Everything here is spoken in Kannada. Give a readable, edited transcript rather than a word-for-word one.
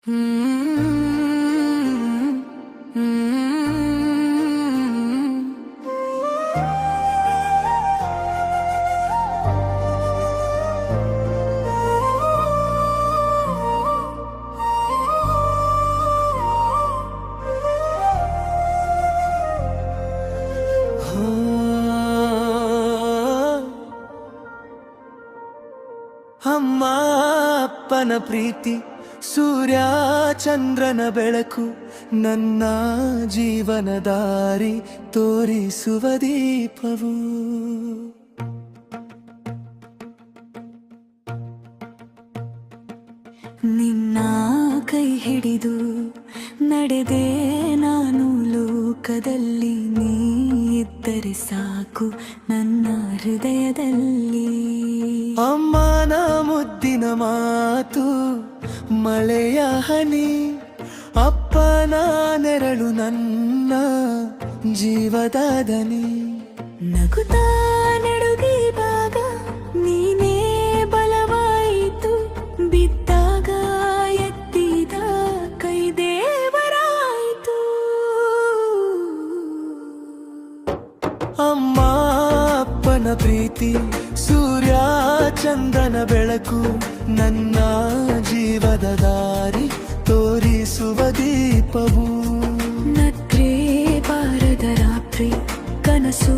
ಅಮ್ಮ ಅಪ್ಪನ ಪ್ರೀತಿ ಸೂರ್ಯ ಚಂದ್ರನ ಬೆಳಕು ನನ್ನ ಜೀವನ ದಾರಿ ತೋರಿಸುವ ದೀಪವು. ನಿನ್ನ ಕೈ ಹಿಡಿದು ನಡೆದೆ ನಾನು ಲೋಕದಲ್ಲಿ, ನೀ ಇದ್ದರೆ ಸಾಕು ನನ್ನ ಹೃದಯದಲ್ಲಿ. ಅಮ್ಮನ ಮುದ್ದಿನ ಮಾತು ಮಳೆಯ ಹನಿ, ಅಪ್ಪನ ನೆರಳು ನನ್ನ ಜೀವದ ದನಿ. ನಗುತ್ತಾ ನಡುಗಿದಾಗ ನೀನೇ ಬಲವಾಯಿತು, ಬಿದ್ದಾಗ ಎತ್ತಿದ ಕೈ ದೇವರಾಯಿತು. ಅಮ್ಮ ಅಪ್ಪನ ಪ್ರೀತಿ ಸೂರ್ಯ ಚಂದ್ರನ ಬೆಳಕು ನನ್ನ ಜೀವದ ದಾರಿ ತೋರಿಸುವ ದೀಪವು. ನದ್ರೆ ಬಾರದ ರಾತ್ರಿ ಕನಸು